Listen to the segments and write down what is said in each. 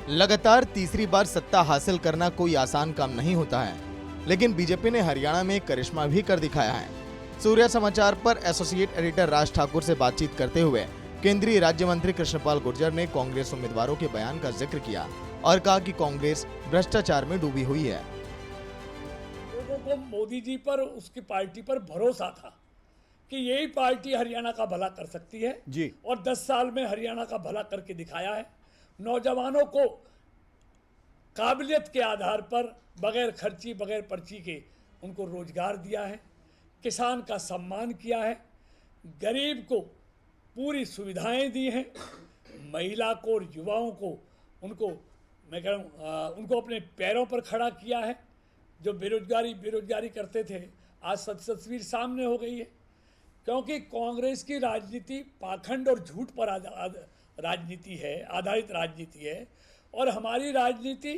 लगातार तीसरी बार सत्ता हासिल करना कोई आसान काम नहीं होता है, लेकिन बीजेपी ने हरियाणा में करिश्मा भी कर दिखाया है। सूर्या समाचार पर एसोसिएट एडिटर राज ठाकुर से बातचीत करते हुए केंद्रीय राज्य मंत्री कृष्णपाल गुर्जर ने कांग्रेस उम्मीदवारों के बयान का जिक्र किया और कहा कि कांग्रेस भ्रष्टाचार में डूबी हुई है। लोगों को मोदी जी पर, उसकी पार्टी पर भरोसा था कि यही पार्टी हरियाणा का भला कर सकती है जी। और 10 साल में हरियाणा का भला करके दिखाया है। नौजवानों को काबिलियत के आधार पर बगैर खर्ची, बगैर पर्ची के उनको रोजगार दिया है, किसान का सम्मान किया है, गरीब को पूरी सुविधाएं दी हैं, महिला को और युवाओं को उनको मैं कह रहा हूँ उनको अपने पैरों पर खड़ा किया है। जो बेरोजगारी करते थे, आज सच तस्वीर सामने हो गई है, क्योंकि कांग्रेस की राजनीति पाखंड और झूठ पर राजनीति है, आधारित राजनीति है, और हमारी राजनीति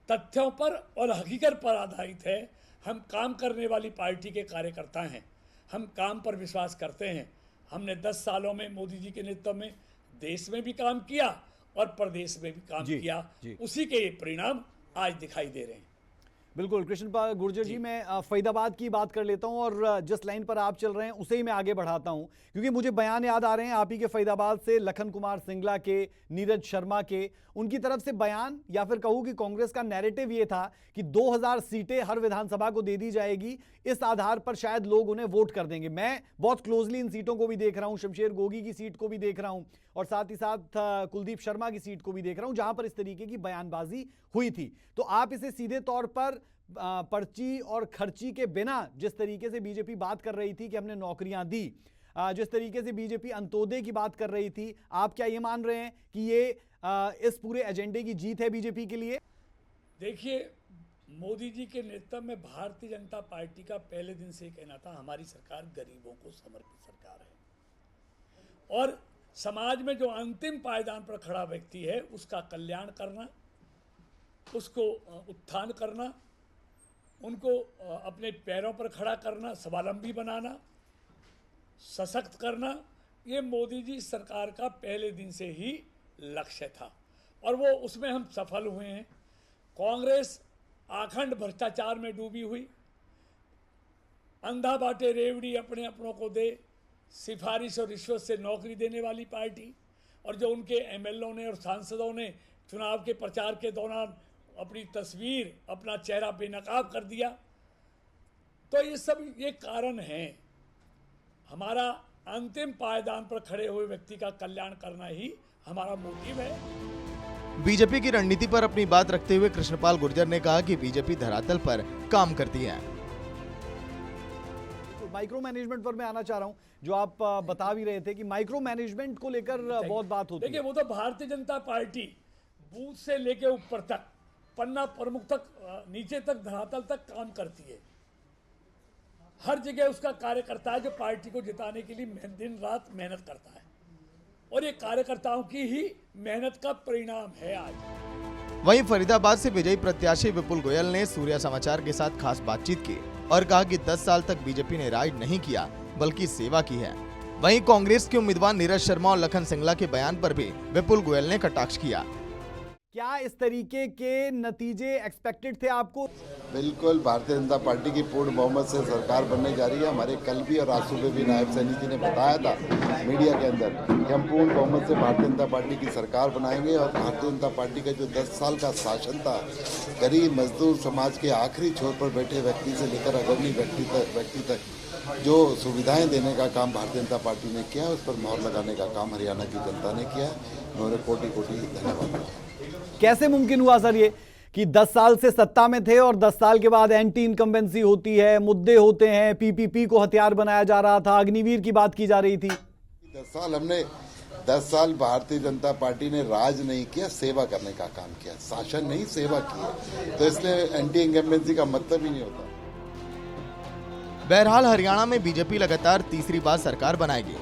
तथ्यों पर और हकीकत पर आधारित है। हम काम करने वाली पार्टी के कार्यकर्ता हैं, हम काम पर विश्वास करते हैं। हमने 10 सालों में मोदी जी के नेतृत्व में देश में भी काम किया और प्रदेश में भी काम किया, उसी के परिणाम आज दिखाई दे रहे हैं। बिल्कुल कृष्णपाल गुर्जर जी, मैं फरीदाबाद की बात कर लेता हूं और जिस लाइन पर आप चल रहे हैं उसे ही मैं आगे बढ़ाता हूं, क्योंकि मुझे बयान याद आ रहे हैं आप ही के फरीदाबाद से, लखन कुमार सिंगला के, नीरज शर्मा के, उनकी तरफ से बयान, या फिर कहूं कि कांग्रेस का नैरेटिव ये था कि 2000 सीटें हर विधानसभा को दे दी जाएगी, इस आधार पर शायद लोग उन्हें वोट कर देंगे। मैं बहुत क्लोजली इन सीटों को भी देख रहा हूं, शमशेर गोगी की सीट को भी देख रहा हूं और साथ ही साथ कुलदीप शर्मा की सीट को भी देख रहा हूं, जहां पर इस तरीके की बयानबाजी हुई थी। तो आप इसे सीधे तौर पर पर्ची और खर्ची के बिना जिस तरीके से बीजेपी बात कर रही थी कि हमने नौकरियां दी, जिस तरीके से बीजेपी अंत्योदय की बात कर रही थी, आप क्या ये मान रहे हैं कि ये इस पूरे एजेंडे की जीत है बीजेपी के लिए? देखिए, मोदी जी के नेतृत्व में भारतीय जनता पार्टी का पहले दिन से कहना था हमारी सरकार गरीबों को समर्पित सरकार है, और समाज में जो अंतिम पायदान पर खड़ा व्यक्ति है उसका कल्याण करना, उसको उत्थान करना, उनको अपने पैरों पर खड़ा करना, स्वावलंबी बनाना, सशक्त करना, ये मोदी जी सरकार का पहले दिन से ही लक्ष्य था और वो उसमें हम सफल हुए हैं। कांग्रेस आखंड भ्रष्टाचार में डूबी हुई, अंधा बाटे रेवड़ी अपने अपनों को दे, सिफारिश और रिश्वत से नौकरी देने वाली पार्टी, और जो उनके एमएलओ ने और सांसदों ने चुनाव के प्रचार के दौरान अपनी तस्वीर, अपना चेहरा बेनकाब कर दिया। तो ये सब ये कारण हैं। हमारा अंतिम पायदान पर खड़े हुए व्यक्ति का कल्याण करना ही हमारा मोटिव है। बीजेपी की रणनीति पर अपनी बात रखते हुए कृष्णपाल गुर्जर ने कहा कि बीजेपी धरातल पर काम करती है। तो माइक्रो मैनेजमेंट पर मैं आना चाह रहा हूं, जो आप बता भी रहे थे कि माइक्रो मैनेजमेंट को लेकर बहुत बात होती है। देखिए, वो तो भारतीय जनता पार्टी बूथ से लेके ऊपर तक, पन्ना प्रमुख तक, नीचे तक, धरातल तक काम करती है। हर जगह उसका कार्यकर्ता है जो पार्टी को जिताने के लिए दिन रात मेहनत करता है, और ये कार्यकर्ताओं की ही मेहनत का परिणाम है आज। वहीं फरीदाबाद से विजयी प्रत्याशी विपुल गोयल ने सूर्या समाचार के साथ खास बातचीत की और कहा कि 10 साल तक बीजेपी ने राज नहीं किया बल्कि सेवा की है। वहीं कांग्रेस के उम्मीदवार नीरज शर्मा और लखन सिंगला के बयान पर भी विपुल गोयल ने कटाक्ष किया। क्या इस तरीके के नतीजे एक्सपेक्टेड थे आपको? बिल्कुल, भारतीय जनता पार्टी की पूर्ण बहुमत से सरकार बनने जा रही है। हमारे कल भी और आज सुबह भी नायब सैनी जी ने बताया था मीडिया के अंदर कि हम पूर्ण बहुमत से भारतीय जनता पार्टी की सरकार बनाएंगे, और भारतीय जनता पार्टी का जो 10 साल का शासन था, गरीब मजदूर समाज के आखिरी छोर पर बैठे व्यक्ति से लेकर अग्रणी व्यक्ति तक जो सुविधाएं देने का काम भारतीय जनता पार्टी ने किया, उस पर मोहर लगाने का काम हरियाणा की जनता ने किया। उन्होंने कोटि धन्यवाद। कैसे मुमकिन हुआ सर ये कि 10 साल से सत्ता में थे और 10 साल के बाद एंटी इनकम्बेंसी होती है, मुद्दे होते हैं, पीपीपी को हथियार बनाया जा रहा था, अग्निवीर की बात की जा रही थी? 10 साल भारतीय जनता पार्टी ने राज नहीं किया, सेवा करने का काम किया, शासन नहीं सेवा की, तो इसलिए एंटी इनकम्बेंसी का मतलब ही नहीं होता। बहरहाल हरियाणा में बीजेपी लगातार तीसरी बार सरकार बनाएगी।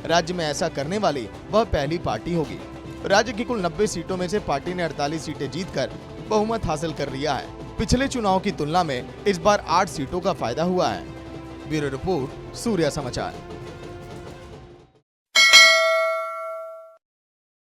राज्य में ऐसा करने वाली वह पहली पार्टी होगी। राज्य की कुल 90 सीटों में से पार्टी ने 48 सीटें जीतकर बहुमत हासिल कर लिया है। पिछले चुनाव की तुलना में इस बार 8 सीटों का फायदा हुआ है। ब्यूरो रिपोर्ट, सूर्या समाचार।